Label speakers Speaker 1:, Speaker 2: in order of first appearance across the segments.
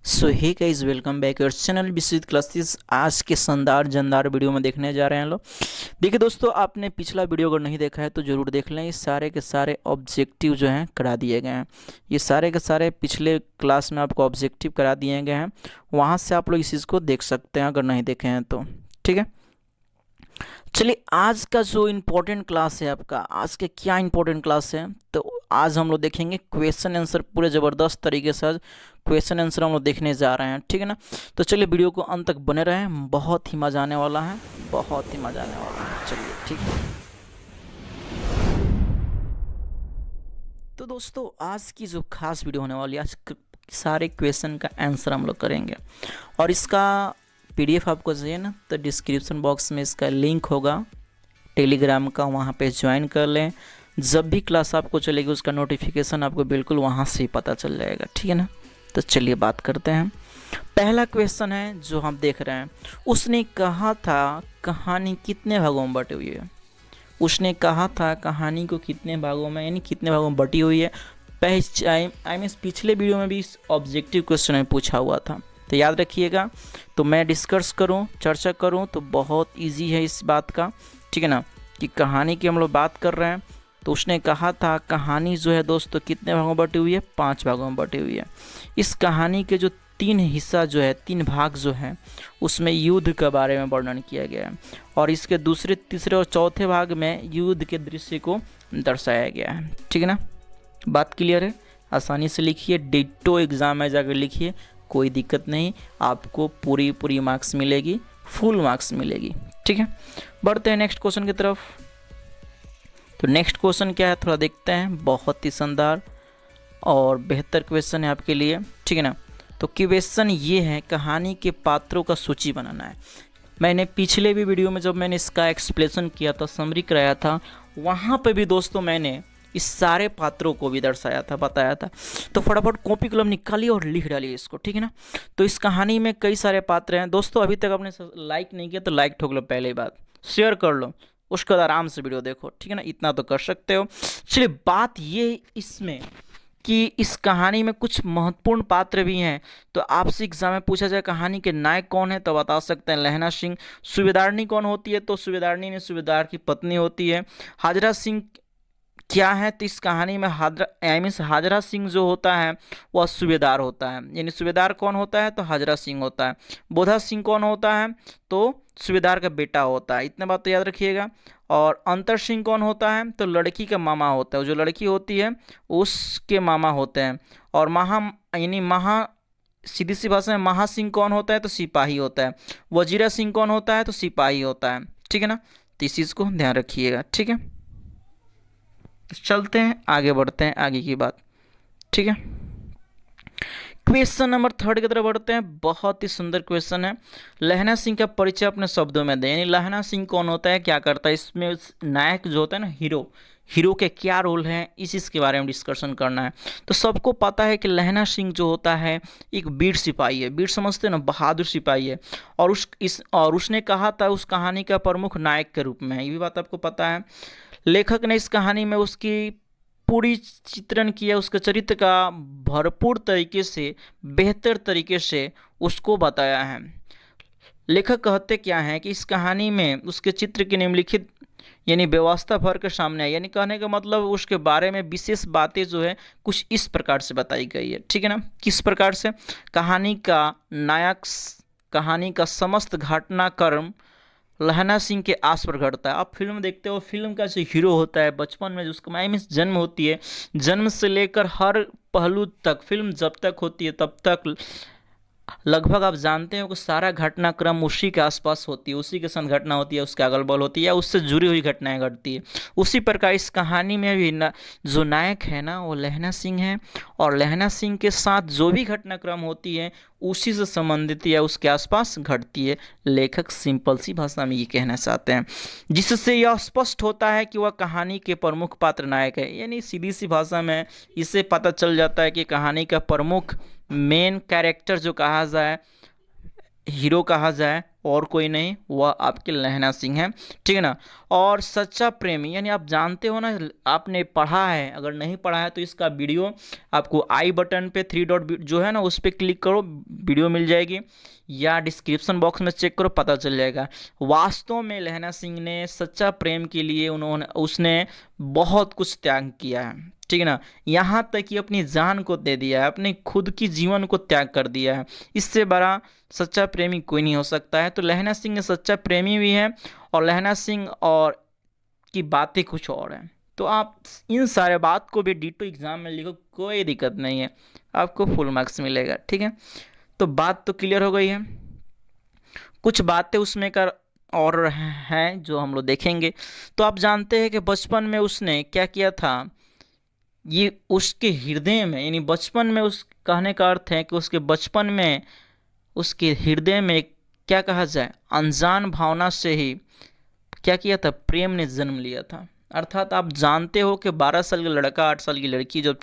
Speaker 1: So hey guys, welcome back your channel Vishwajeet classes. आज के शानदार जानदार वीडियो में देखने जा रहे हैं लोग। देखिए दोस्तों, आपने पिछला वीडियो अगर नहीं देखा है तो ज़रूर देख लें। ये सारे के सारे ऑब्जेक्टिव जो हैं करा दिए गए हैं। ये सारे के सारे पिछले क्लास में आपको ऑब्जेक्टिव करा दिए गए हैं। वहाँ से आप लोग इस चीज़ को देख सकते हैं अगर नहीं देखे हैं तो। ठीक है, चलिए आज का जो इम्पोर्टेंट क्लास है आपका, आज के क्या इम्पोर्टेंट क्लास है तो आज हम लोग देखेंगे क्वेश्चन आंसर। पूरे ज़बरदस्त तरीके से आज क्वेश्चन आंसर हम लोग देखने जा रहे हैं। ठीक है ना, तो चलिए वीडियो को अंत तक बने रहें, बहुत ही मज़ा आने वाला है, बहुत ही मज़ा आने वाला है। चलिए ठीक है, तो दोस्तों आज की जो खास वीडियो होने वाली है, आज सारे क्वेश्चन का आंसर हम लोग करेंगे। और इसका पीडीएफ आपको चाहिए ना, तो डिस्क्रिप्शन बॉक्स में इसका लिंक होगा टेलीग्राम का, वहाँ पे ज्वाइन कर लें। जब भी क्लास आपको चलेगी उसका नोटिफिकेशन आपको बिल्कुल वहाँ से ही पता चल जाएगा। ठीक है ना, तो चलिए बात करते हैं। पहला क्वेश्चन है जो हम देख रहे हैं, उसने कहा था कहानी कितने भागों में बटी हुई है। उसने कहा था कहानी को कितने भागों में, यानी कितने भागों में बटी हुई है। पिछले वीडियो में भी इस ऑब्जेक्टिव क्वेश्चन में पूछा हुआ था, तो याद रखिएगा। तो मैं डिस्कस करूं, चर्चा करूं तो बहुत इजी है इस बात का। ठीक है ना, कि कहानी की हम लोग बात कर रहे हैं। तो उसने कहा था कहानी जो है दोस्तों कितने भागों में बटी हुई है, 5 भागों में बटी हुई है। इस कहानी के जो 3 हिस्सा जो है, 3 भाग जो है, उसमें युद्ध के बारे में वर्णन किया गया है। और इसके दूसरे, तीसरे और चौथे भाग में युद्ध के दृश्य को दर्शाया गया है। ठीक है ना, बात क्लियर है। आसानी से लिखिए, डिट्टो एग्ज़ाम में जाकर लिखिए, कोई दिक्कत नहीं, आपको पूरी मार्क्स मिलेगी, फुल मार्क्स मिलेगी। ठीक है, बढ़ते हैं नेक्स्ट क्वेश्चन की तरफ। तो नेक्स्ट क्वेश्चन क्या है थोड़ा देखते हैं। बहुत ही शानदार और बेहतर क्वेश्चन है आपके लिए। ठीक है ना, तो क्वेश्चन ये है, कहानी के पात्रों का सूची बनाना है। मैंने पिछले भी वीडियो में जब मैंने इसका एक्सप्लेनेशन किया था, समरी कराया था, वहाँ पे भी दोस्तों मैंने इस सारे पात्रों को भी दर्शाया था, बताया था। तो फटाफट कॉपी कलम निकालिए और लिख डालिए इसको। ठीक है ना, तो इस कहानी में कई सारे पात्र हैं दोस्तों। अभी तक आपने लाइक नहीं किया तो लाइक ठोक लो, पहले बात शेयर कर लो, उसके बाद आराम से वीडियो देखो। ठीक है ना, इतना तो कर सकते हो। चलिए बात ये इसमें कि इस कहानी में कुछ महत्वपूर्ण पात्र भी हैं। तो आपसे एग्जाम में पूछा जाए कहानी के नायक कौन है तो बता सकते हैं लहना सिंह। सूबेदारनी कौन होती है, तो सूबेदारनी ने सूबेदार की पत्नी होती है। हाजरा सिंह क्या है, तो इस कहानी में हाजरा सिंह जो होता है वह सूबेदार होता है। यानी सूबेदार कौन होता है, तो हाजरा सिंह होता है। बोधा सिंह कौन होता है, तो सूबेदार का बेटा होता है। इतना बात तो याद रखिएगा। और अंतर सिंह कौन होता है, तो लड़की का मामा होता है। जो लड़की होती है उसके मामा होते हैं। और सीधी सी भाषा में महा सिंह कौन होता है, तो सिपाही होता है। वजीरा सिंह कौन होता है, तो सिपाही होता है। ठीक है ना, तो इस चीज़ को ध्यान रखिएगा। ठीक है, चलते हैं आगे, बढ़ते हैं आगे की बात। ठीक है, क्वेश्चन नंबर 3 की तरफ बढ़ते हैं। बहुत ही सुंदर क्वेश्चन है। लहना सिंह का परिचय अपने शब्दों में दें। यानी लहना सिंह कौन होता है, क्या करता है, इसमें नायक जो होता है ना, हीरो के क्या रोल हैं, इस चीज़ के बारे में डिस्कशन करना है। तो सबको पता है कि लहना सिंह जो होता है एक वीर सिपाही है। वीर समझते हैं ना, बहादुर सिपाही है। और उसने कहा था उस कहानी का प्रमुख नायक के रूप में है, ये भी बात आपको पता है। लेखक ने इस कहानी में उसकी पूरी चित्रण किया, उसके चरित्र का भरपूर तरीके से, बेहतर तरीके से उसको बताया है। लेखक कहते क्या हैं कि इस कहानी में उसके चित्र की निम्नलिखित यानी व्यवस्था भर के सामने है। यानी कहने का मतलब उसके बारे में विशेष बातें जो है कुछ इस प्रकार से बताई गई है। ठीक है ना, किस प्रकार से, कहानी का नायक, कहानी का समस्त घटनाक्रम लहना सिंह के आस पर घटता है। आप फिल्म देखते हो, फिल्म का जो हीरो होता है बचपन में, जिसको माई में जन्म होती है, जन्म से लेकर हर पहलू तक, फिल्म जब तक होती है तब तक लगभग आप जानते हो कि सारा घटनाक्रम उसी के आसपास होती है, उसी के साथ घटना होती है, उसके अगल बगल होती है, या उससे जुड़ी हुई घटनाएं घटती है। उसी प्रकार इस कहानी में भी जो नायक है ना वो लहना सिंह है। और लहना सिंह के साथ जो भी घटनाक्रम होती है उसी से संबंधित या उसके आसपास घटती है। लेखक सिंपल सी भाषा में ये कहना चाहते हैं, जिससे यह स्पष्ट होता है कि वह कहानी के प्रमुख पात्र नायक है। यानी सीधी सी भाषा में इससे पता चल जाता है कि कहानी का प्रमुख मेन कैरेक्टर जो कहा जाए, हीरो कहा जाए, और कोई नहीं, वह आपके लहना सिंह है, ठीक है ना। और सच्चा प्रेमी यानी आप जानते हो ना, आपने पढ़ा है, अगर नहीं पढ़ा है तो इसका वीडियो आपको आई बटन पे 3 डॉट जो है ना उस पर क्लिक करो, वीडियो मिल जाएगी, या डिस्क्रिप्शन बॉक्स में चेक करो, पता चल जाएगा। वास्तव में लहना सिंह ने सच्चा प्रेम के लिए उसने बहुत कुछ त्याग किया है, ठीक है ना। यहाँ तक कि अपनी जान को दे दिया है, अपने खुद की जीवन को त्याग कर दिया है। इससे बड़ा सच्चा प्रेमी कोई नहीं हो सकता है। तो लहना सिंह सच्चा प्रेमी भी है, और लहना सिंह और की बातें कुछ और हैं। तो आप इन सारे बात को भी डिटो एग्जाम में लिखो, कोई दिक्कत नहीं है, आपको फुल मार्क्स मिलेगा, ठीक है। तो बात तो क्लियर हो गई है। कुछ बातें उसमें कर और हैं जो हम लोग देखेंगे। तो आप जानते हैं कि बचपन में उसने क्या किया था, ये उसके हृदय में, यानी बचपन में, उस कहने का अर्थ है कि उसके बचपन में उसके हृदय में, क्या कहा जाए, अनजान भावना से ही क्या किया था, प्रेम ने जन्म लिया था। अर्थात आप जानते हो कि 12 साल का लड़का 8 साल की लड़की जब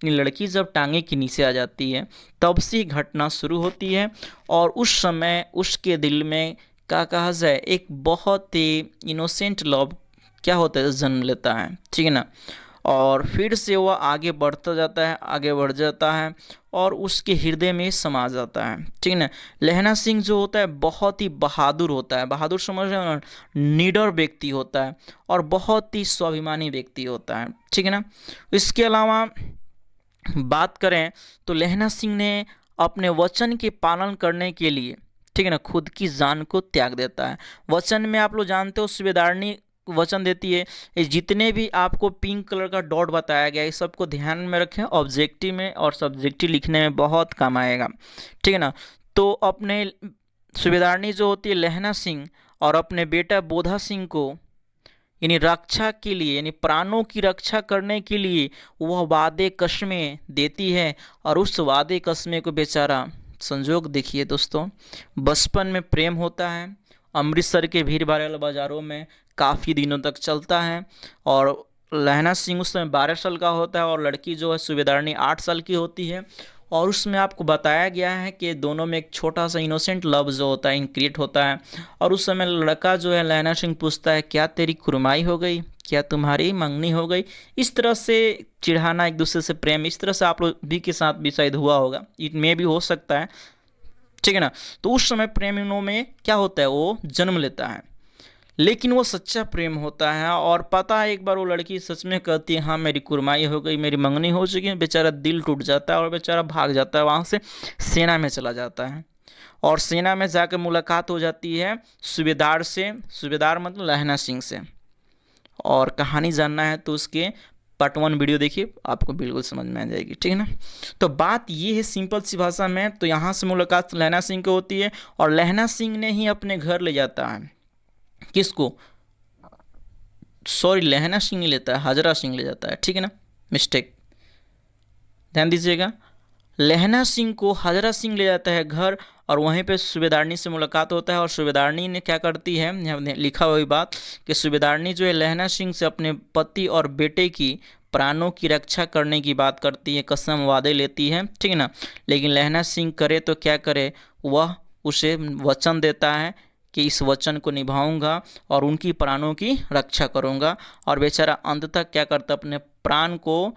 Speaker 1: लड़की जब टांगे के नीचे आ जाती है, तब से ही घटना शुरू होती है। और उस समय उसके दिल में, क्या कहा जाए, एक बहुत ही इनोसेंट लव क्या होता है, जन्म लेता है, ठीक है ना। और फिर से वह आगे बढ़ता जाता है, आगे बढ़ जाता है, और उसके हृदय में समा जाता है, ठीक है ना। लहना सिंह जो होता है बहुत ही बहादुर होता है, बहादुर समझ रहे हो ना, निडर व्यक्ति होता है, और बहुत ही स्वाभिमानी व्यक्ति होता है, ठीक है ना। इसके अलावा बात करें तो लहना सिंह ने अपने वचन के पालन करने के लिए, ठीक है ना, खुद की जान को त्याग देता है। वचन में आप लोग जानते हो सूबेदारनी वचन देती है। ये जितने भी आपको पिंक कलर का डॉट बताया गया है, इस सबको ध्यान में रखें, ऑब्जेक्टिव में और सब्जेक्टिव लिखने में बहुत काम आएगा, ठीक है ना। तो अपने सूबेदारनी जो होती है लहना सिंह, और अपने बेटा बोधा सिंह को, यानी रक्षा के लिए, यानी प्राणों की रक्षा करने के लिए वह वादे कस्में देती है। और उस वादे कस्में को बेचारा, संजोग देखिए दोस्तों, बचपन में प्रेम होता है, अमृतसर के भीड़ भाड़ वाले बाज़ारों में काफ़ी दिनों तक चलता है। और लहना सिंह उस समय 12 साल का होता है, और लड़की जो है सूबेदारनी 8 साल की होती है। और उसमें आपको बताया गया है कि दोनों में एक छोटा सा इनोसेंट लव जो होता है इनक्रिएट होता है। और उस समय लड़का जो है लहना सिंह पूछता है, क्या तेरी कुरमाई हो गई, क्या तुम्हारी मंगनी हो गई। इस तरह से चिढ़ाना एक दूसरे से प्रेम, इस तरह से आप लोग भी के साथ भी शायद हुआ होगा, इट में भी हो सकता है, ठीक है ना। तो उस समय प्रेमियों में क्या होता है, वो जन्म लेता है, लेकिन वो सच्चा प्रेम होता है। और पता है एक बार वो लड़की सच में कहती है, हाँ मेरी कुरमाई हो गई, मेरी मंगनी हो चुकी है, बेचारा दिल टूट जाता है और बेचारा भाग जाता है वहाँ से, सेना में चला जाता है। और सेना में जाकर मुलाकात हो जाती है सूबेदार से, सूबेदार मतलब लहना सिंह से। और कहानी जानना है तो उसके पार्ट 1 वीडियो देखिए, आपको बिल्कुल समझ में आ जाएगी, ठीक है ना। तो बात ये है सिंपल सी भाषा में, तो यहाँ से मुलाकात लहना सिंह की होती है, और लहना सिंह ने ही अपने घर ले जाता है, किसको, सॉरी लहना सिंह नहीं लेता है, हाजरा सिंह ले जाता है, ठीक है ना, मिस्टेक, ध्यान दीजिएगा। लहना सिंह को हाजरा सिंह ले जाता है घर, और वहीं पे सूबेदारनी से मुलाकात होता है। और सूबेदारनी ने क्या करती है, यहाँ लिखा हुई बात कि सूबेदारनी जो है लहना सिंह से अपने पति और बेटे की प्राणों की रक्षा करने की बात करती है, कसम वादे लेती है, ठीक है ना। लेकिन लहना सिंह करे तो क्या करे, वह उसे वचन देता है कि इस वचन को निभाऊंगा और उनकी प्राणों की रक्षा करूंगा। और बेचारा अंत तक क्या करता, अपने प्राण को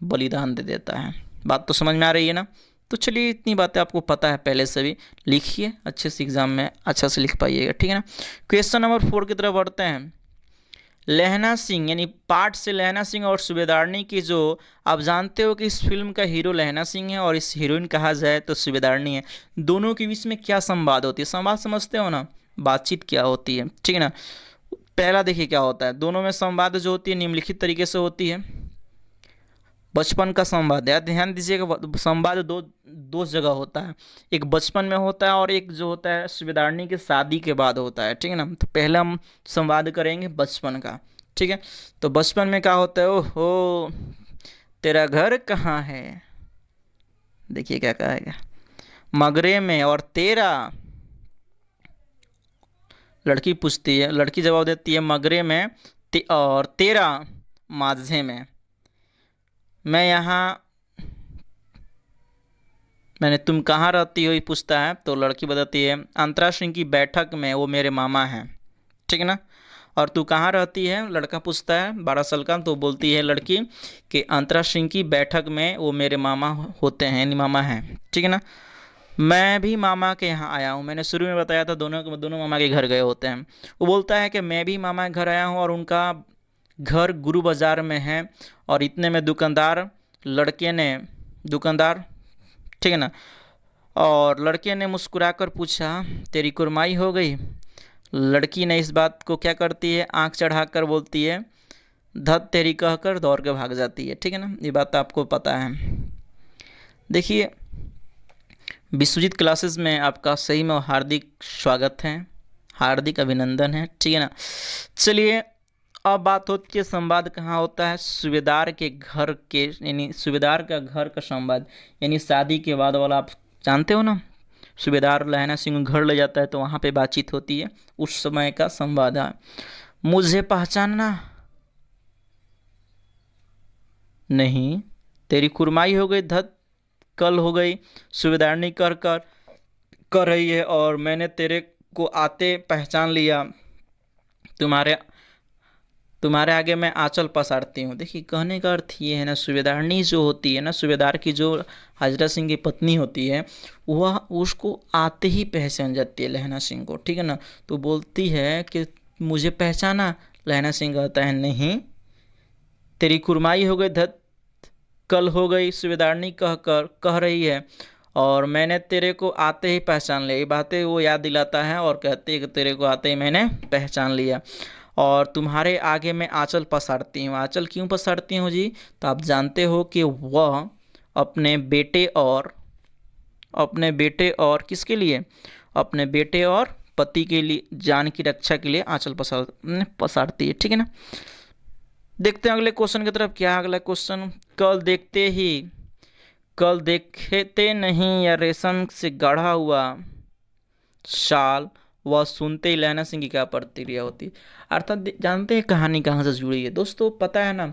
Speaker 1: बलिदान दे देता है। बात तो समझ में आ रही है ना। तो चलिए इतनी बातें आपको पता है पहले से भी, लिखिए अच्छे से, एग्जाम में अच्छा से लिख पाइएगा, ठीक है ना। क्वेश्चन नंबर 4 की तरफ बढ़ते हैं। लहना सिंह यानी पार्ट से लहना सिंह और सूबेदारनी की, जो आप जानते हो कि इस फिल्म का हीरो लहना सिंह है और इस हीरोइन कहा जाए तो सूबेदारनी है। दोनों के बीच में क्या संवाद होती है, संवाद समझते हो ना, बातचीत क्या होती है, ठीक है ना। पहला देखिए क्या होता है, दोनों में संवाद जो होती है निम्नलिखित तरीके से होती है। बचपन का संवाद है, ध्यान दीजिएगा, संवाद दो दो जगह होता है, एक बचपन में होता है और एक जो होता है सूबेदारनी की शादी के बाद होता है, ठीक है ना। तो पहले हम संवाद करेंगे बचपन का, ठीक है। तो बचपन में क्या होता है, ओहो तेरा घर कहाँ है, देखिए क्या कहेगा, मगरे में, और तेरा, लड़की पूछती है, लड़की जवाब देती है मगरे में, और तेरा माझे में। मैं यहाँ मैंने तुम कहाँ रहती हो ये पूछता है, तो लड़की बताती है अंतरा सिंह की बैठक में, वो मेरे मामा हैं, ठीक है ना। और तू कहाँ रहती है, लड़का पूछता है 12 साल का, तो बोलती है लड़की कि अंतरा सिंह की बैठक में, वो मेरे मामा होते हैं, यानी मामा हैं, ठीक है ना। मैं भी मामा के यहाँ आया हूँ, मैंने शुरू में बताया था दोनों मामा के घर गए होते हैं। वो बोलता है कि मैं भी मामा के घर आया हूँ और उनका घर गुरु बाज़ार में है। और इतने में दुकानदार लड़के ने दुकानदार ठीक है ना, और लड़के ने मुस्कुराकर पूछा तेरी कुरमाई हो गई। लड़की ने इस बात को क्या करती है, आंख चढ़ाकर बोलती है धत तेरी कहकर दौड़ के भाग जाती है, ठीक है ना। ये बात आपको पता है। देखिए, विश्वजीत क्लासेस में आपका सही में हार्दिक स्वागत है, हार्दिक अभिनंदन है, ठीक है ना। चलिए, अब बात होती है संवाद कहाँ होता है, सूबेदार के घर के, यानी सूबेदार का घर का संवाद, यानी शादी के बाद वाला। आप जानते हो ना, सूबेदार लहना सिंह घर ले जाता है तो वहाँ पे बातचीत होती है, उस समय का संवाद है। मुझे पहचानना नहीं, तेरी कुरमाई हो गई, धत कल हो गई, सूबेदारनी कर रही है, और मैंने तेरे को आते पहचान लिया, तुम्हारे तुम्हारे आगे मैं आंचल पसारती हूँ। देखिए, कहने का अर्थ ये है ना, सूबेदारनी जो होती है ना, सूबेदार की जो हाजरा सिंह की पत्नी होती है, वह उसको आते ही पहचान जाती है लहना सिंह को, ठीक है ना। तो बोलती है कि मुझे पहचाना। लहना सिंह कहता है नहीं, तेरी कुरमाई हो गई, धत कल हो गई, सूबेदारनी कह रही है, और मैंने तेरे को आते ही पहचान लिया। ये बातें वो याद दिलाता है और कहती है कि तेरे को आते ही मैंने पहचान लिया, और तुम्हारे आगे मैं आंचल पसारती हूँ। आंचल क्यों पसारती हूँ जी, तो आप जानते हो कि वह अपने बेटे और किसके लिए, अपने बेटे और पति के लिए, जान की रक्षा के लिए आंचल पसारती है, ठीक है ना। देखते हैं अगले क्वेश्चन की तरफ। क्या अगला क्वेश्चन, कल देखते नहीं या रेशम से गढ़ा हुआ शाल, वह सुनते ही लहना सिंह की क्या प्रतिक्रिया होती है। अर्थात जानते हैं कहानी कहाँ से जुड़ी है दोस्तों, पता है ना।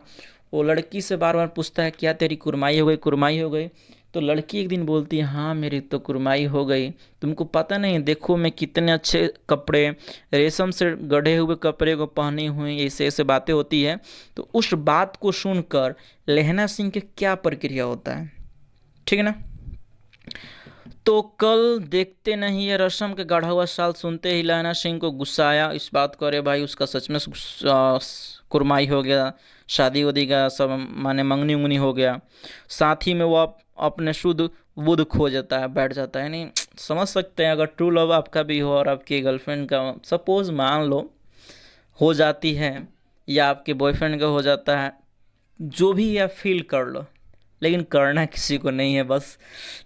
Speaker 1: वो लड़की से बार बार पूछता है क्या तेरी कुरमाई हो गई, कुरमाई हो गई। तो लड़की एक दिन बोलती है हाँ मेरी तो कुरमाई हो गई, तुमको पता नहीं, देखो मैं कितने अच्छे कपड़े, रेशम से गढ़े हुए कपड़े को पहनी हुई, ऐसे ऐसे बातें होती है। तो उस बात को सुनकर लहना सिंह के क्या प्रक्रिया होता है, ठीक है ना। तो कल देखते नहीं ये रस्म के गढ़ा हुआ शाल सुनते ही लहना सिंह को गुस्सा आया इस बात को, अरे भाई उसका सच में कुरमाई हो गया, शादी वादी का सब माने मंगनी उंगनी हो गया। साथ ही में वो अपने शुद्ध बुद्ध खो जाता है, बैठ जाता है। नहीं समझ सकते हैं, अगर ट्रू लव आपका भी हो और आपकी गर्लफ्रेंड का सपोज मान लो हो जाती है, या आपके बॉयफ्रेंड का हो जाता है, जो भी आप फील कर लो, लेकिन करना किसी को नहीं है बस।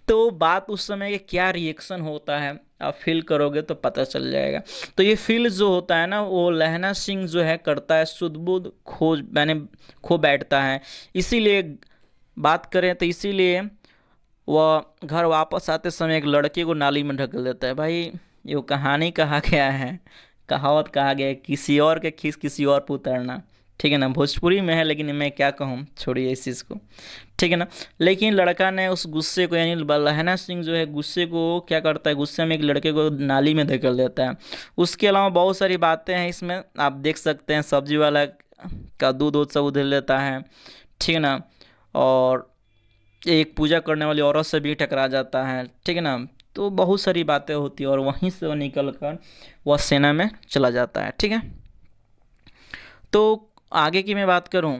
Speaker 1: तो बात उस समय के क्या रिएक्शन होता है आप फील करोगे तो पता चल जाएगा। तो ये फील जो होता है ना, वो लहना सिंह जो है करता है, सुध बुध खो बैठता है। इसीलिए बात करें तो इसीलिए वह घर वापस आते समय एक लड़के को नाली में ढकेल देता है। भाई ये कहानी कहा गया है, कहावत कहा गया है, किसी और के खीस किसी और पर उतरना, ठीक है ना। भोजपुरी में है लेकिन मैं क्या कहूँ, छोड़िए इस चीज़ को, ठीक है ना। लेकिन लड़का ने उस गुस्से को, यानी लहना सिंह जो है गुस्से को क्या करता है, गुस्से में एक लड़के को नाली में धकेल देता है। उसके अलावा बहुत सारी बातें हैं इसमें, आप देख सकते हैं सब्जी वाला का दूध सब उधेल लेता है, ठीक है ना। और एक पूजा करने वाली औरत से भी टकरा जाता है, ठीक है ना। तो बहुत सारी बातें होती है और वहीं से वो निकल कर वह सेना में चला जाता है, ठीक है। तो आगे की मैं बात करूं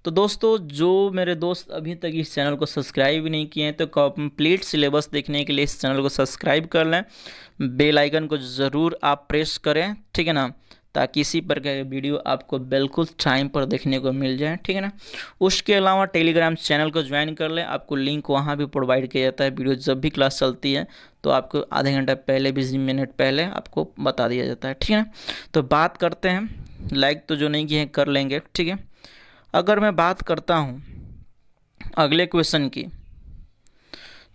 Speaker 1: तो दोस्तों, जो मेरे दोस्त अभी तक इस चैनल को सब्सक्राइब नहीं किए हैं तो कंप्लीट सिलेबस देखने के लिए इस चैनल को सब्सक्राइब कर लें, बेल आइकन को ज़रूर आप प्रेस करें, ठीक है ना, ताकि इसी प्रकार के वीडियो आपको बिल्कुल टाइम पर देखने को मिल जाए, ठीक है ना। उसके अलावा टेलीग्राम चैनल को ज्वाइन कर लें, आपको लिंक वहाँ भी प्रोवाइड किया जाता है। वीडियो जब भी क्लास चलती है तो आपको आधे घंटा पहले 20 मिनट पहले आपको बता दिया जाता है, ठीक है ना। तो बात करते हैं, लाइक तो जो नहीं किए हैं कर लेंगे, ठीक है। अगर मैं बात करता हूँ अगले क्वेश्चन की,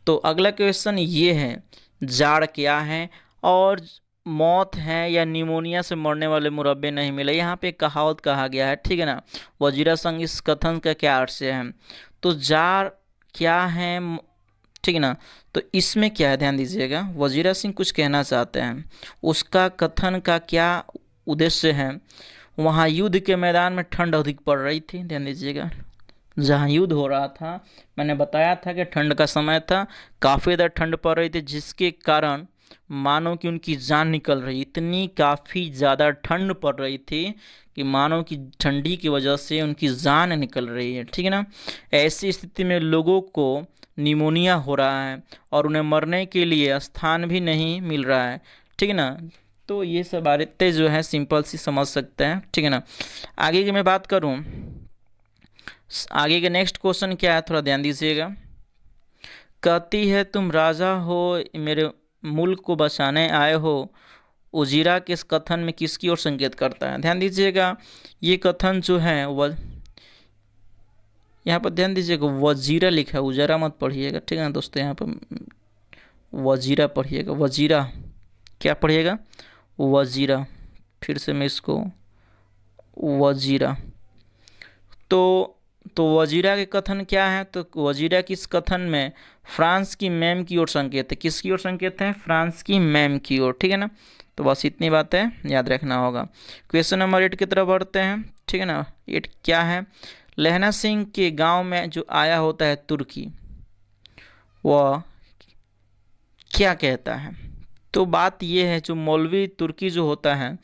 Speaker 1: तो अगला क्वेश्चन ये है, जाड़ क्या है और मौत है या निमोनिया से मरने वाले मुरब्बे नहीं मिले। यहाँ पे कहावत कहा गया है, ठीक है ना। वजीरा संघ इस कथन का क्या अर्थ है। तो जाड़ क्या है ठीक है ना। तो इसमें क्या है ध्यान दीजिएगा, वजीरा सिंह कुछ कहना चाहते हैं, उसका कथन का क्या उद्देश्य है। वहाँ युद्ध के मैदान में ठंड अधिक पड़ रही थी, ध्यान दीजिएगा, जहाँ युद्ध हो रहा था, मैंने बताया था कि ठंड का समय था, काफ़ी ज़्यादा ठंड पड़ रही थी, जिसके कारण मानो कि उनकी जान निकल रही, इतनी काफ़ी ज़्यादा ठंड पड़ रही थी कि मानो कि ठंडी की वजह से उनकी जान निकल रही है, ठीक है ना। ऐसी स्थिति में लोगों को निमोनिया हो रहा है और उन्हें मरने के लिए स्थान भी नहीं मिल रहा है, ठीक है ना। तो ये सब बातें जो है सिंपल सी समझ सकते हैं, ठीक है ना। आगे की मैं बात करूं, आगे के नेक्स्ट क्वेश्चन क्या है, थोड़ा ध्यान दीजिएगा। कहती है तुम राजा हो, मेरे मुल्क को बचाने आए हो, उजीरा के इस कथन में किसकी ओर संकेत करता है। ध्यान दीजिएगा, ये कथन जो है वह यहाँ पर ध्यान दीजिएगा, वजीरा लिखा है, उजारा मत पढ़िएगा, ठीक है ना दोस्तों। यहाँ पर वजीरा पढ़िएगा, वजीरा क्या पढ़िएगा, वजीरा। फिर से मैं इसको वजीरा, तो वजीरा के कथन क्या है, तो वजीरा की इस कथन में फ्रांस की मैम की ओर संकेत है। किसकी ओर संकेत है, फ्रांस की मैम की ओर, ठीक है ना। तो बस इतनी बातें याद रखना होगा। क्वेश्चन नंबर 8 की तरफ बढ़ते हैं, ठीक है ना। 8 क्या है, लहना सिंह के गांव में जो आया होता है तुर्की, वह क्या कहता है। तो बात ये है, जो मौलवी तुर्की जो होता है,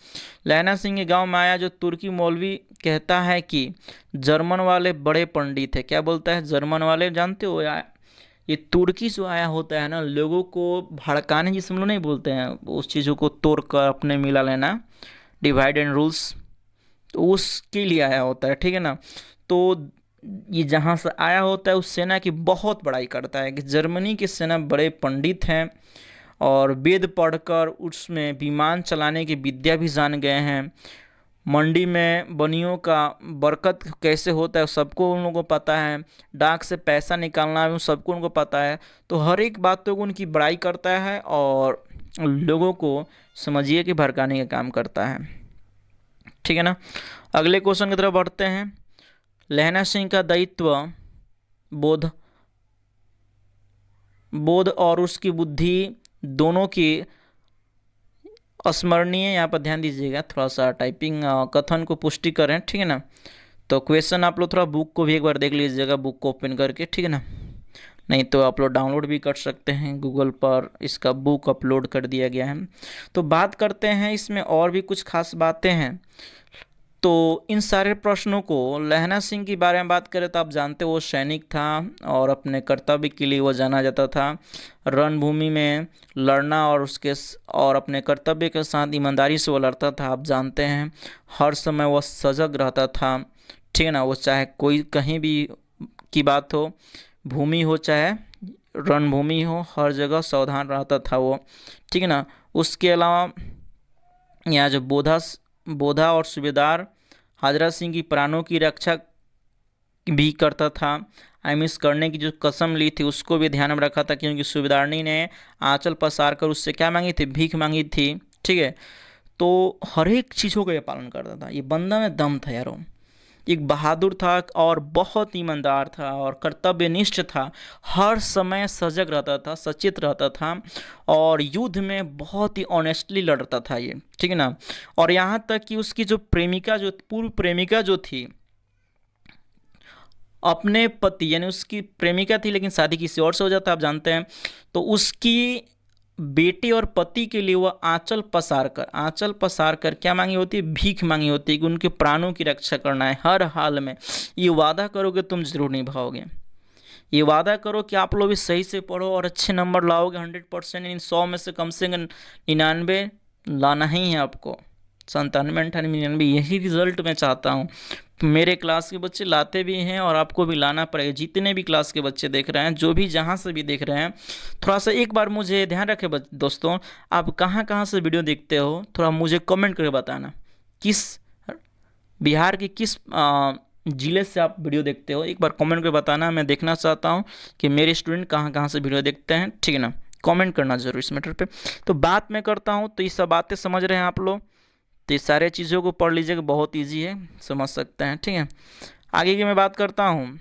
Speaker 1: लहना सिंह के गांव में आया जो तुर्की मौलवी कहता है कि जर्मन वाले बड़े पंडित है। क्या बोलता है, जर्मन वाले, जानते हो यार, ये तुर्की जो आया होता है ना, लोगों को भड़काने, जिसम लोग नहीं बोलते हैं, उस चीज़ों को तोड़ कर अपने मिला लेना, डिवाइड एंड रूल्स, तो उसके लिए आया होता है, ठीक है ना। तो ये जहाँ से आया होता है उस सेना की बहुत बड़ाई करता है कि जर्मनी की सेना बड़े पंडित हैं और वेद पढ़कर उसमें विमान चलाने की विद्या भी जान गए हैं। मंडी में बनियों का बरकत कैसे होता है सबको उन लोगों को पता है, डाक से पैसा निकालना भी सबको उनको पता है। तो हर एक बातों को उनकी बड़ाई करता है और लोगों को समझिए कि भड़काने का काम करता है, ठीक है ना। अगले क्वेश्चन की तरफ बढ़ते हैं। लहना सिंह का दायित्व बोध और उसकी बुद्धि दोनों की स्मरणीय, यहाँ पर ध्यान दीजिएगा, थोड़ा सा टाइपिंग कथन को पुष्टि करें, ठीक है ना। तो क्वेश्चन आप लोग थोड़ा बुक को भी एक बार देख लीजिएगा, बुक को ओपन करके, ठीक है ना। नहीं तो आप लोग डाउनलोड भी कर सकते हैं, गूगल पर इसका बुक अपलोड कर दिया गया है। तो बात करते हैं, इसमें और भी कुछ खास बातें हैं। तो इन सारे प्रश्नों को, लहना सिंह के बारे में बात करें तो आप जानते हो वो सैनिक था और अपने कर्तव्य के लिए वो जाना जाता था। रणभूमि में लड़ना और अपने कर्तव्य के साथ ईमानदारी से वो लड़ता था, आप जानते हैं। हर समय वो सजग रहता था, ठीक है ना। वो चाहे कोई कहीं भी की बात हो, भूमि हो चाहे रणभूमि हो, हर जगह सावधान रहता था वो, ठीक है ना। उसके अलावा यहाँ जो बोधा और सूबेदार हाजरा सिंह की प्राणों की रक्षा भी करता था। मिस करने की जो कसम ली थी उसको भी ध्यान में रखा था, क्योंकि सूबेदारनी ने आंचल पसार कर उससे क्या मांगी थी, भीख मांगी थी, ठीक है। तो हर एक चीज़ों का ये पालन करता था। ये बंदा में दम था यारों, एक बहादुर था और बहुत ईमानदार था और कर्तव्यनिष्ठ था, हर समय सजग रहता था, सचेत रहता था और युद्ध में बहुत ही ऑनेस्टली लड़ता था ये, ठीक है ना। और यहाँ तक कि उसकी जो प्रेमिका, जो पूर्व प्रेमिका जो थी, अपने पति यानी उसकी प्रेमिका थी लेकिन शादी किसी और से हो जाता, आप जानते हैं। तो उसकी बेटे और पति के लिए वह आंचल पसार कर क्या मांगी होती है, भीख मांगी होती है कि उनके प्राणों की रक्षा करना है हर हाल में। ये वादा करोगे तुम जरूर निभाओगे, ये वादा करो कि आप लोग भी सही से पढ़ो और अच्छे नंबर लाओगे 100%। इन 100 में से कम 99 लाना ही है आपको, 97, 98, 99, यही रिजल्ट मैं चाहता हूँ। मेरे क्लास के बच्चे लाते भी हैं और आपको भी लाना पड़ेगा। जितने भी क्लास के बच्चे देख रहे हैं, जो भी जहाँ से भी देख रहे हैं, थोड़ा सा एक बार मुझे ध्यान रखें दोस्तों, आप कहाँ कहाँ से वीडियो देखते हो, थोड़ा मुझे कमेंट करके बताना, किस बिहार के किस ज़िले से आप वीडियो देखते हो, एक बार कमेंट करके बताना। मैं देखना चाहता हूँ कि मेरे स्टूडेंट कहाँ कहाँ से वीडियो देखते हैं, ठीक है ना। कमेंट करना जरूर इस मैटर पे। तो बात मैं करता हूँ, तो ये सब बातें समझ रहे हैं आप लोग, तो ये सारे चीज़ों को पढ़ लीजिएगा, बहुत इजी है, समझ सकते हैं, ठीक है। आगे की मैं बात करता हूँ,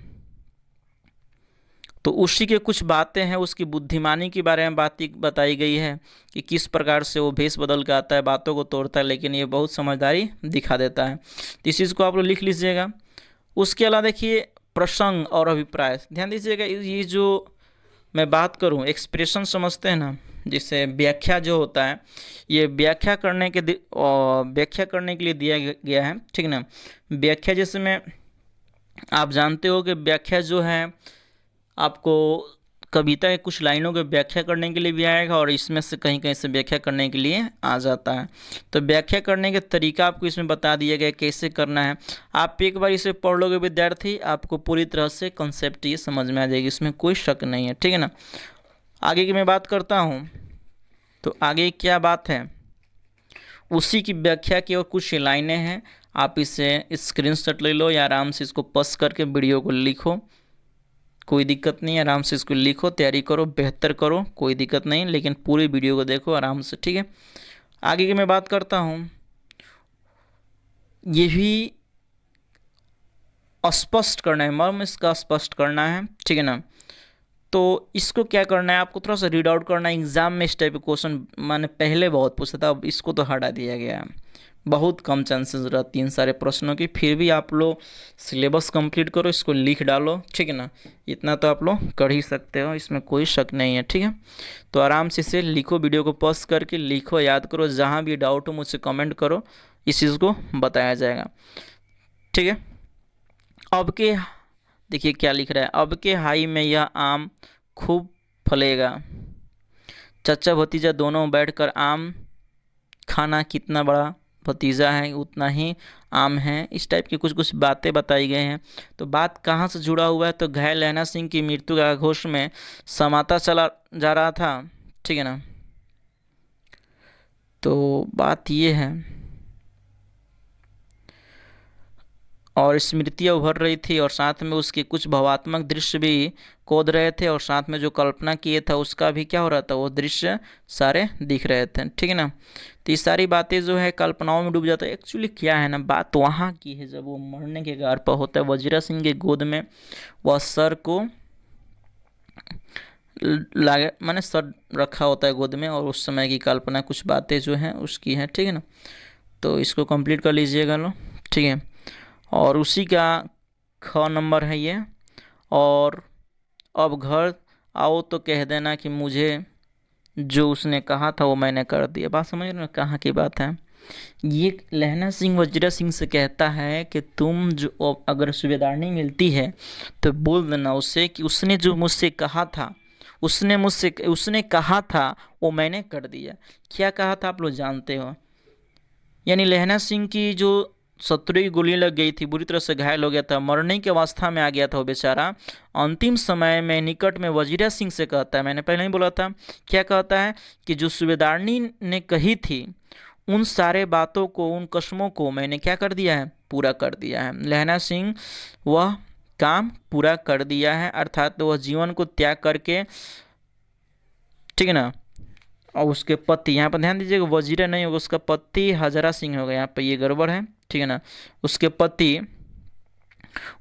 Speaker 1: तो उसी के कुछ बातें हैं, उसकी बुद्धिमानी के बारे में बात बताई गई है कि किस प्रकार से वो भेष बदल के आता है, बातों को तोड़ता है, लेकिन ये बहुत समझदारी दिखा देता है। तो इस चीज़ को आप लोग लिख लीजिएगा। उसके अलावा देखिए प्रसंग और अभिप्राय, ध्यान दीजिएगा। ये जो मैं बात करूं, एक्सप्रेशन समझते हैं ना, जिससे व्याख्या जो होता है, ये व्याख्या करने के लिए दिया गया है, ठीक ना। व्याख्या जैसे में आप जानते हो कि व्याख्या जो है आपको कविता के कुछ लाइनों की व्याख्या करने के लिए भी आएगा, और इसमें से कहीं कहीं से व्याख्या करने के लिए आ जाता है। तो व्याख्या करने का तरीका आपको इसमें बता दिया गया कैसे करना है। आप एक बार इसे पढ़ लोगे विद्यार्थी, आपको पूरी तरह से कॉन्सेप्ट ये समझ में आ जाएगी, इसमें कोई शक नहीं है, ठीक है ना। आगे की मैं बात करता हूँ, तो आगे क्या बात है, उसी की व्याख्या की और कुछ लाइनें हैं। आप इसे स्क्रीनशॉट ले लो या आराम से इसको पॉज करके वीडियो को लिखो, कोई दिक्कत नहीं है। आराम से इसको लिखो, तैयारी करो, बेहतर करो, कोई दिक्कत नहीं, लेकिन पूरी वीडियो को देखो आराम से, ठीक है। आगे की मैं बात करता हूँ, ये भी स्पष्ट करना है, मर्म इसका स्पष्ट करना है, ठीक है ना। तो इसको क्या करना है, आपको थोड़ा सा रीड आउट करना है। एग्जाम में इस टाइप के क्वेश्चन मैंने पहले बहुत पूछा था, अब इसको तो हटा दिया गया है, बहुत कम चांसेस रहती इन सारे प्रश्नों की। फिर भी आप लोग सिलेबस कंप्लीट करो, इसको लिख डालो, ठीक है ना। इतना तो आप लोग कर ही सकते हो, इसमें कोई शक नहीं है, ठीक है। तो आराम से इसे लिखो, वीडियो को पॉज करके लिखो, याद करो, जहाँ भी डाउट हो मुझसे कमेंट करो, इस चीज़ को बताया जाएगा, ठीक है। अब के देखिए क्या लिख रहा है, अब के हाई में यह आम खूब फलेगा, चचा भतीजा दोनों बैठकर आम खाना, कितना बड़ा भतीजा है उतना ही आम है। इस टाइप की कुछ कुछ बातें बताई गई हैं। तो बात कहाँ से जुड़ा हुआ है, तो घायल लहना सिंह की मृत्यु का घोष में समाता चला जा रहा था, ठीक है ना। तो बात ये है, और स्मृतियाँ उभर रही थी, और साथ में उसके कुछ भावात्मक दृश्य भी खोद रहे थे, और साथ में जो कल्पना किए था उसका भी क्या हो रहा था, वो दृश्य सारे दिख रहे थे, ठीक है ना। तो ये सारी बातें जो है कल्पनाओं में डूब जाता है। एक्चुअली क्या है ना, बात वहाँ की है, जब वो मरने के गार पर होता है, वजीरा सिंह के गोद में वह सर को लागे, मैंने सर रखा होता है गोद में, और उस समय की कल्पना कुछ बातें जो हैं उसकी हैं, ठीक है ना। तो इसको कंप्लीट कर लीजिएगा लो, ठीक है। और उसी का ख नंबर है ये, और अब घर आओ तो कह देना कि मुझे जो उसने कहा था वो मैंने कर दिया। बात समझ रहे हो कहाँ की बात है। ये लहना सिंह वजीरा सिंह से कहता है कि तुम जो अगर सूबेदारनी मिलती है तो बोल देना उससे कि उसने जो मुझसे कहा था, उसने कहा था वो मैंने कर दिया। क्या कहा था आप लोग जानते हो। यानी लहना सिंह की जो शत्रु की गोली लग गई थी, बुरी तरह से घायल हो गया था, मरने की अवस्था में आ गया था वो बेचारा। अंतिम समय में निकट में वजीरा सिंह से कहता है, मैंने पहले ही बोला था, क्या कहता है कि जो सूबेदारनी ने कही थी उन सारे बातों को, उन कस्मों को मैंने क्या कर दिया है, पूरा कर दिया है। लहना सिंह वह काम पूरा कर दिया है, अर्थात वह जीवन को त्याग करके, ठीक है ना। और उसके पति, यहाँ पर ध्यान दीजिएगा वजीरा नहीं होगा, उसका पति हजरा सिंह होगा, यहाँ पर ये गड़बड़ है, ठीक है ना। उसके पति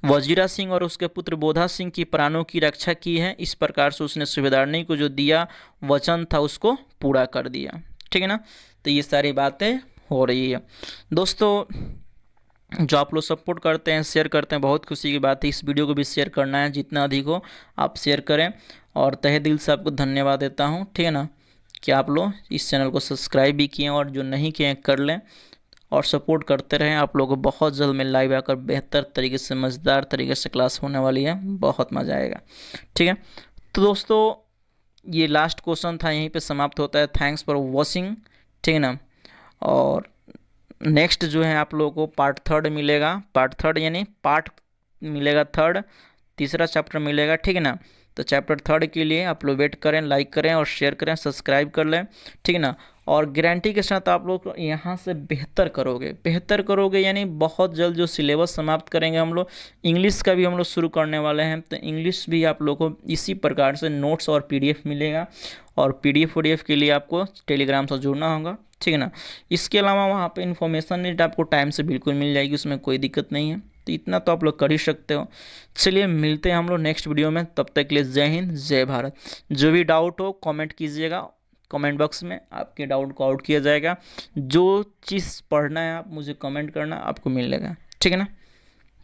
Speaker 1: वजीरा सिंह और उसके पुत्र बोधा सिंह की प्राणों की रक्षा की है। इस प्रकार से उसने सूबेदारनी को जो दिया वचन था उसको पूरा कर दिया, ठीक है ना। तो ये सारी बातें हो रही है दोस्तों। जो आप लोग सपोर्ट करते हैं, शेयर करते हैं, बहुत खुशी की बात है। इस वीडियो को भी शेयर करना है, जितना अधिक हो आप शेयर करें, और तहे दिल से आपको धन्यवाद देता हूँ, ठीक है ना, कि आप लोग इस चैनल को सब्सक्राइब भी किए, और जो नहीं किए कर लें और सपोर्ट करते रहें। आप लोगों को बहुत जल्द मैं लाइव आकर बेहतर तरीके से, मज़ेदार तरीके से क्लास होने वाली है, बहुत मज़ा आएगा, ठीक है। तो दोस्तों ये लास्ट क्वेश्चन था, यहीं पे समाप्त होता है। थैंक्स फॉर वॉचिंग, ठीक है ना। और नेक्स्ट जो है आप लोगों को पार्ट 3 मिलेगा, पार्ट 3 यानी पार्ट मिलेगा 3, तीसरा चैप्टर मिलेगा, ठीक है ना। तो चैप्टर 3 के लिए आप लोग वेट करें, लाइक करें और शेयर करें, सब्सक्राइब कर लें, ठीक है ना। और गारंटी के साथ आप लोग यहाँ से बेहतर करोगे, यानी बहुत जल्द जो सिलेबस समाप्त करेंगे हम लोग। इंग्लिश का भी हम लोग शुरू करने वाले हैं, तो इंग्लिश भी आप लोग को इसी प्रकार से नोट्स और PDF मिलेगा, और PDF के लिए आपको टेलीग्राम से जुड़ना होगा, ठीक है ना। इसके अलावा वहाँ पे इन्फॉर्मेशन नीट आपको टाइम से बिल्कुल मिल जाएगी, उसमें कोई दिक्कत नहीं है, तो इतना तो आप लोग कर ही सकते हो। चलिए मिलते हैं हम लोग नेक्स्ट वीडियो में, तब तक के लिए जय हिंद जय भारत। जो भी डाउट हो कमेंट कीजिएगा, कमेंट बॉक्स में आपके डाउट को आउट किया जाएगा। जो चीज़ पढ़ना है आप मुझे कमेंट करना, आपको मिलेगा, ठीक है ना।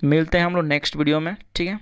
Speaker 1: मिलते हैं हम लोग नेक्स्ट वीडियो में, ठीक है।